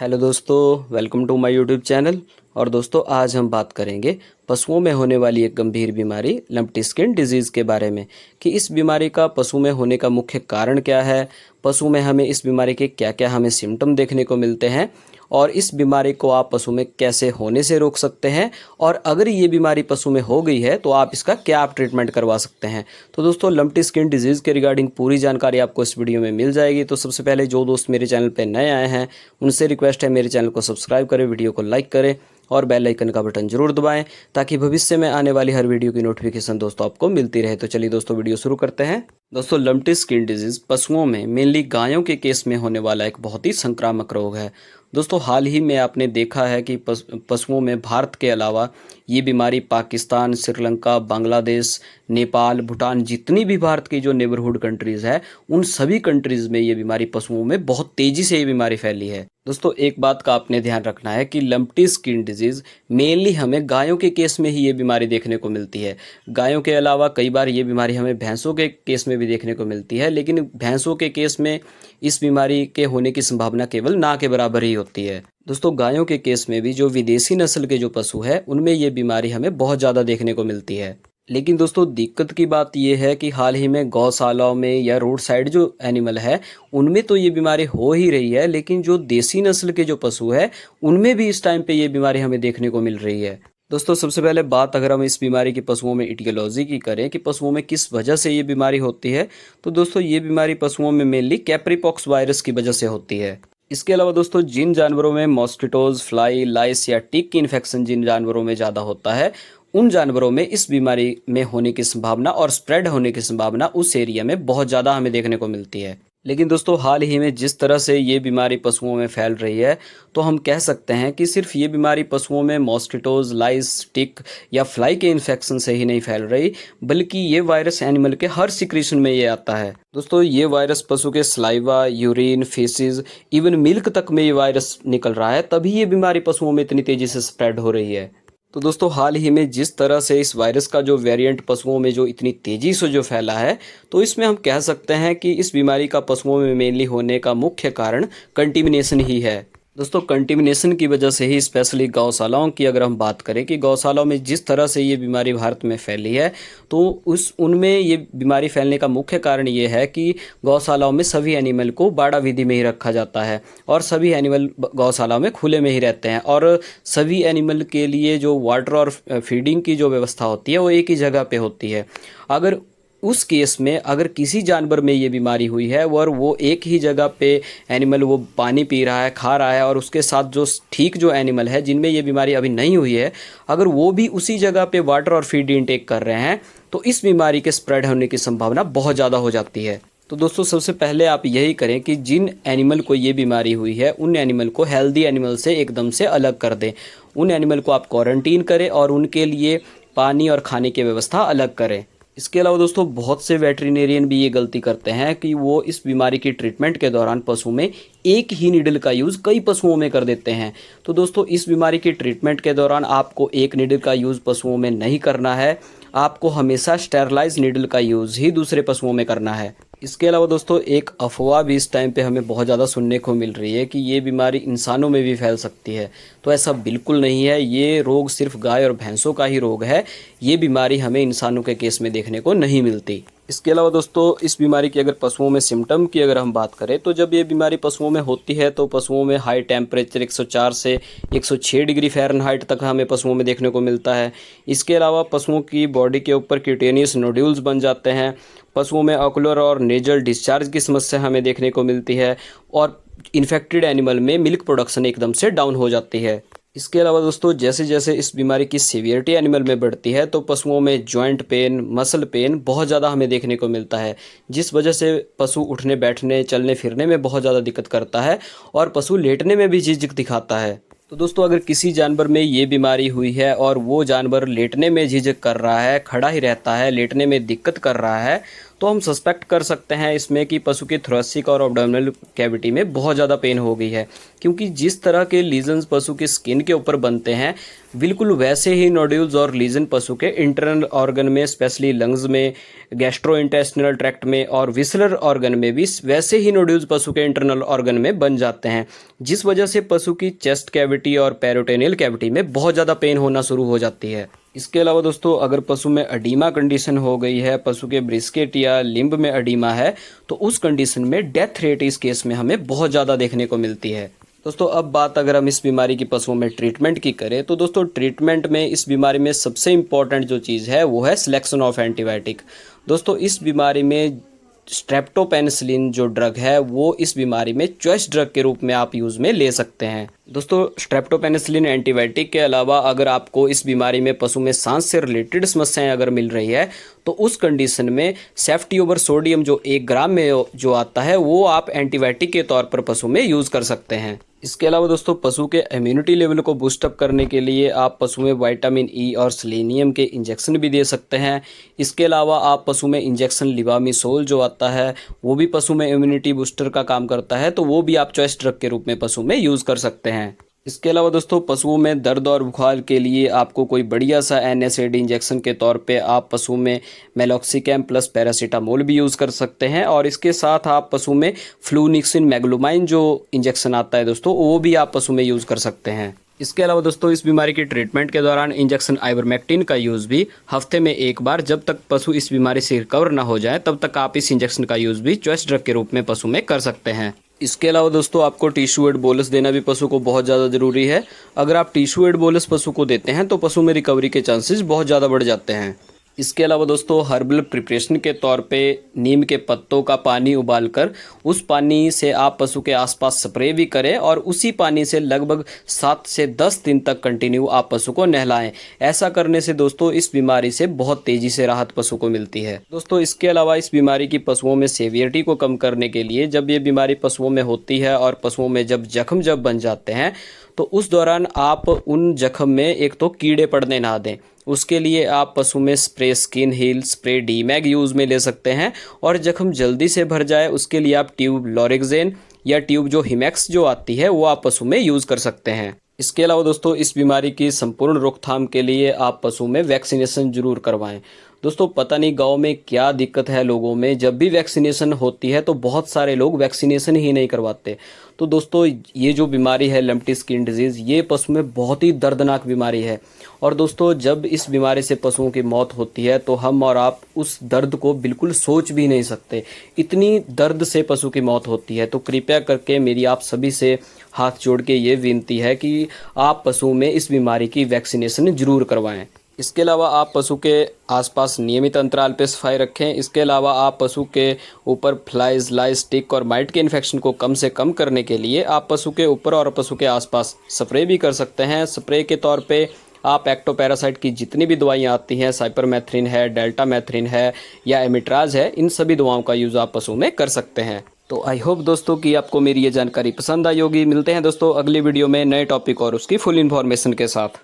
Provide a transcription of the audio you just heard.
Hello दोस्तों, welcome to my YouTube channel. और दोस्तों, आज हम बात करेंगे पशुओं में होने वाली एक गंभीर बीमारी लंप्टी स्किन डिजीज़ के बारे में कि इस बीमारी का पशु में होने का मुख्य कारण क्या है, पशु में हमें इस बीमारी के क्या क्या हमें सिम्टम देखने को मिलते हैं और इस बीमारी को आप पशु में कैसे होने से रोक सकते हैं, और अगर ये बीमारी पशु में हो गई है तो आप इसका क्या आप ट्रीटमेंट करवा सकते हैं। तो दोस्तों, लंप्टी स्किन डिजीज़ के रिगार्डिंग पूरी जानकारी आपको इस वीडियो में मिल जाएगी। तो सबसे पहले जो दोस्त मेरे चैनल पर नए आए हैं उनसे रिक्वेस्ट है, मेरे चैनल को सब्सक्राइब करें, वीडियो को लाइक करें और बेल आइकन का बटन जरूर दबाएं ताकि भविष्य में आने वाली हर वीडियो की नोटिफिकेशन दोस्तों आपको मिलती रहे। तो चलिए दोस्तों, वीडियो शुरू करते हैं। दोस्तों, लंप्टी स्किन डिजीज़ पशुओं में, मेनली गायों के केस में होने वाला एक बहुत ही संक्रामक रोग है। दोस्तों, हाल ही में आपने देखा है कि पशुओं में भारत के अलावा ये बीमारी पाकिस्तान, श्रीलंका, बांग्लादेश, नेपाल, भूटान, जितनी भी भारत की जो नेबरहुड कंट्रीज़ है उन सभी कंट्रीज़ में ये बीमारी पशुओं में बहुत तेज़ी से ये बीमारी फैली है। दोस्तों, एक बात का आपने ध्यान रखना है कि लंप्टी स्किन डिजीज़ मेनली हमें गायों के केस में ही ये बीमारी देखने को मिलती है। गायों के अलावा कई बार ये बीमारी हमें भैंसों के केस में भी देखने को मिलती है, लेकिन भैंसों के केस में इस बीमारी के होने की संभावना केवल ना के बराबर ही होती है। दोस्तों, गायों के केस में भी जो विदेशी नस्ल के जो पशु है उनमें ये बीमारी हमें बहुत ज़्यादा देखने को मिलती है। लेकिन दोस्तों, दिक्कत की बात यह है कि हाल ही में गौशालाओं में या रोड साइड जो एनिमल है उनमें तो ये बीमारी हो ही रही है, लेकिन जो देसी नस्ल के जो पशु है उनमें भी इस टाइम पे ये बीमारी हमें देखने को मिल रही है। दोस्तों, सबसे पहले बात अगर हम इस बीमारी की पशुओं में इटियोलॉजी की करें कि पशुओं में किस वजह से ये बीमारी होती है, तो दोस्तों ये बीमारी पशुओं में मेनली कैप्रीपॉक्स वायरस की वजह से होती है। इसके अलावा दोस्तों, जिन जानवरों में मॉस्किटोज, फ्लाई, लाइस या टिक की इन्फेक्शन जिन जानवरों में ज़्यादा होता है उन जानवरों में इस बीमारी में होने की संभावना और स्प्रेड होने की संभावना उस एरिया में बहुत ज़्यादा हमें देखने को मिलती है। लेकिन दोस्तों, हाल ही में जिस तरह से ये बीमारी पशुओं में फैल रही है तो हम कह सकते हैं कि सिर्फ ये बीमारी पशुओं में मॉस्किटोज, लाइस, टिक या फ्लाई के इन्फेक्शन से ही नहीं फैल रही, बल्कि ये वायरस एनिमल के हर सिक्रीशन में ये आता है। दोस्तों, ये वायरस पशु के saliva, urine, faeces, even milk तक में ये वायरस निकल रहा है, तभी ये बीमारी पशुओं में इतनी तेज़ी से स्प्रेड हो रही है। तो दोस्तों, हाल ही में जिस तरह से इस वायरस का जो वेरिएंट पशुओं में जो इतनी तेज़ी से जो फैला है, तो इसमें हम कह सकते हैं कि इस बीमारी का पशुओं में मेनली होने का मुख्य कारण कंटिमिनेशन ही है। दोस्तों, कंटिमिनेशन की वजह से ही स्पेशली गौशालाओं की अगर हम बात करें कि गौशालाओं में जिस तरह से ये बीमारी भारत में फैली है, तो उनमें ये बीमारी फैलने का मुख्य कारण ये है कि गौशालाओं में सभी एनिमल को बाड़ा विधि में ही रखा जाता है और सभी एनिमल गौशालाओं में खुले में ही रहते हैं, और सभी एनिमल के लिए जो वाटर और फीडिंग की जो व्यवस्था होती है वो एक ही जगह पे होती है। अगर उस केस में अगर किसी जानवर में ये बीमारी हुई है और वो एक ही जगह पे एनिमल वो पानी पी रहा है, खा रहा है, और उसके साथ जो ठीक जो एनिमल है जिनमें ये बीमारी अभी नहीं हुई है, अगर वो भी उसी जगह पे वाटर और फीड इनटेक कर रहे हैं, तो इस बीमारी के स्प्रेड होने की संभावना बहुत ज़्यादा हो जाती है। तो दोस्तों, सबसे पहले आप यही करें कि जिन एनिमल को ये बीमारी हुई है उन एनिमल को हेल्दी एनिमल से एकदम से अलग कर दें। उन एनिमल को आप क्वारंटीन करें और उनके लिए पानी और खाने की व्यवस्था अलग करें। इसके अलावा दोस्तों, बहुत से वेटरिनेरियन भी ये गलती करते हैं कि वो इस बीमारी की ट्रीटमेंट के दौरान पशु में एक ही नीडल का यूज़ कई पशुओं में कर देते हैं। तो दोस्तों, इस बीमारी की ट्रीटमेंट के दौरान आपको एक नीडल का यूज़ पशुओं में नहीं करना है, आपको हमेशा स्टेरलाइज नीडल का यूज़ ही दूसरे पशुओं में करना है। इसके अलावा दोस्तों, एक अफवाह भी इस टाइम पे हमें बहुत ज़्यादा सुनने को मिल रही है कि ये बीमारी इंसानों में भी फैल सकती है। तो ऐसा बिल्कुल नहीं है, ये रोग सिर्फ गाय और भैंसों का ही रोग है, ये बीमारी हमें इंसानों के केस में देखने को नहीं मिलती। इसके अलावा दोस्तों, इस बीमारी की अगर पशुओं में सिम्टम की अगर हम बात करें तो जब ये बीमारी पशुओं में होती है तो पशुओं में हाई टेम्परेचर 104 से 106 डिग्री फ़ारेनहाइट तक हमें पशुओं में देखने को मिलता है। इसके अलावा पशुओं की बॉडी के ऊपर क्यूटेनियस नोड्यूल्स बन जाते हैं, पशुओं में ऑकुलर और नेजल डिस्चार्ज की समस्या हमें देखने को मिलती है, और इन्फेक्टेड एनिमल में मिल्क प्रोडक्शन एकदम से डाउन हो जाती है। इसके अलावा दोस्तों, जैसे जैसे इस बीमारी की सीवियरिटी एनिमल में बढ़ती है तो पशुओं में जॉइंट पेन, मसल पेन बहुत ज़्यादा हमें देखने को मिलता है, जिस वजह से पशु उठने बैठने, चलने फिरने में बहुत ज़्यादा दिक्कत करता है और पशु लेटने में भी झिझक दिखाता है। तो दोस्तों, अगर किसी जानवर में ये बीमारी हुई है और वो जानवर लेटने में झिझक कर रहा है, खड़ा ही रहता है, लेटने में दिक्कत कर रहा है, तो हम सस्पेक्ट कर सकते हैं इसमें कि पशु की थोरेसिक और एब्डोमिनल कैविटी में बहुत ज़्यादा पेन हो गई है, क्योंकि जिस तरह के लीजन्स पशु की स्किन के ऊपर बनते हैं बिल्कुल वैसे ही नोड्यूल्स और लीजन पशु के इंटरनल ऑर्गन में, स्पेशली लंग्स में, गैस्ट्रोइंटेस्टिनल ट्रैक्ट में और विसरल ऑर्गन में भी वैसे ही नोड्यूल्स पशु के इंटरनल ऑर्गन में बन जाते हैं, जिस वजह से पशु की चेस्ट कैविटी और पेरिटोनियल कैविटी में बहुत ज़्यादा पेन होना शुरू हो जाती है। इसके अलावा दोस्तों अगर पशु में अडीमा कंडीशन हो गई है, पशु के ब्रिस्केट या लिम्ब में अडीमा है, तो उस कंडीशन में डेथ रेट इस केस में हमें बहुत ज़्यादा देखने को मिलती है। दोस्तों अब बात अगर हम इस बीमारी की पशुओं में ट्रीटमेंट की करें तो दोस्तों ट्रीटमेंट में इस बीमारी में सबसे इम्पॉर्टेंट जो चीज़ है वो है सिलेक्शन ऑफ एंटीबायोटिक। दोस्तों इस बीमारी में स्ट्रेप्टोपेनिसिलिन जो ड्रग है वो इस बीमारी में चॉइस ड्रग के रूप में आप यूज़ में ले सकते हैं। दोस्तों स्ट्रेप्टोपेनिसिलिन एंटीबायोटिक के अलावा अगर आपको इस बीमारी में पशु में सांस से रिलेटेड समस्याएं अगर मिल रही है तो उस कंडीशन में सेफ्टियोबर सोडियम जो 1 ग्राम में जो आता है वो आप एंटीबायोटिक के तौर पर पशु में यूज़ कर सकते हैं। इसके अलावा दोस्तों पशु के इम्यूनिटी लेवल को बूस्टअप करने के लिए आप पशु में विटामिन ई और सेलेनियम के इंजेक्शन भी दे सकते हैं। इसके अलावा आप पशु में इंजेक्शन लिवामिसोल जो आता है वो भी पशु में इम्यूनिटी बूस्टर का काम करता है, तो वो भी आप चॉइस ड्रग के रूप में पशु में यूज़ कर सकते हैं। इसके अलावा दोस्तों पशुओं में दर्द और बुखार के लिए आपको कोई बढ़िया सा NSAID इंजेक्शन के तौर पे आप पशु में मेलॉक्सिकैम प्लस पैरासीटामोल भी यूज़ कर सकते हैं, और इसके साथ आप पशु में फ्लूनिक्सिन मैग्लोमाइन जो इंजेक्शन आता है दोस्तों वो भी आप पशु में यूज़ कर सकते हैं। इसके अलावा दोस्तों इस बीमारी की ट्रीटमेंट के दौरान इंजेक्शन आइवरमेक्टिन का यूज़ भी हफ्ते में 1 बार, जब तक पशु इस बीमारी से रिकवर ना हो जाए तब तक आप इस इंजेक्शन का यूज़ भी चॉइस ड्रग के रूप में पशु में कर सकते हैं। इसके अलावा दोस्तों आपको टिश्यू एड बोलस देना भी पशु को बहुत ज़्यादा ज़रूरी है। अगर आप टिश्यू एड बोलस पशु को देते हैं तो पशु में रिकवरी के चांसेस बहुत ज़्यादा बढ़ जाते हैं। इसके अलावा दोस्तों हर्बल प्रिपरेशन के तौर पे नीम के पत्तों का पानी उबालकर उस पानी से आप पशु के आसपास स्प्रे भी करें और उसी पानी से लगभग 7 से 10 दिन तक कंटिन्यू आप पशु को नहलाएं। ऐसा करने से दोस्तों इस बीमारी से बहुत तेज़ी से राहत पशु को मिलती है। दोस्तों इसके अलावा इस बीमारी की पशुओं में सेवियरिटी को कम करने के लिए जब ये बीमारी पशुओं में होती है और पशुओं में जब जख्म बन जाते हैं तो उस दौरान आप उन जख्म में एक तो कीड़े पड़ने ना दें। उसके लिए आप पशु में स्प्रे स्किन हील, स्प्रे डीमैग यूज़ में ले सकते हैं, और जख्म जल्दी से भर जाए उसके लिए आप ट्यूब लोरेक्जेन या ट्यूब जो हिमैक्स जो आती है वो आप पशु में यूज़ कर सकते हैं। इसके अलावा दोस्तों इस बीमारी की संपूर्ण रोकथाम के लिए आप पशु में वैक्सीनेशन जरूर करवाएं। दोस्तों पता नहीं गांव में क्या दिक्कत है लोगों में, जब भी वैक्सीनेशन होती है तो बहुत सारे लोग वैक्सीनेशन ही नहीं करवाते। तो दोस्तों ये जो बीमारी है लम्पटी स्किन डिजीज़, ये पशु में बहुत ही दर्दनाक बीमारी है, और दोस्तों जब इस बीमारी से पशुओं की मौत होती है तो हम और आप उस दर्द को बिल्कुल सोच भी नहीं सकते, इतनी दर्द से पशु की मौत होती है। तो कृपया करके मेरी आप सभी से हाथ जोड़ के ये विनती है कि आप पशुओं में इस बीमारी की वैक्सीनेशन जरूर करवाएं। इसके अलावा आप पशु के आसपास नियमित अंतराल पर सफाई रखें। इसके अलावा आप पशु के ऊपर फ्लाइज, लाइस, टिक और माइट के इन्फेक्शन को कम से कम करने के लिए आप पशु के ऊपर और पशु के आसपास स्प्रे भी कर सकते हैं। स्प्रे के तौर पे आप एक्टोपैरासाइट की जितनी भी दवाइयाँ आती हैं, साइपरमेथ्रिन है, डेल्टामेथ्रिन है या एमिट्राज है, इन सभी दवाओं का यूज़ आप पशु में कर सकते हैं। तो आई होप दोस्तों कि आपको मेरी ये जानकारी पसंद आई होगी। मिलते हैं दोस्तों अगली वीडियो में नए टॉपिक और उसकी फुल इन्फॉर्मेशन के साथ।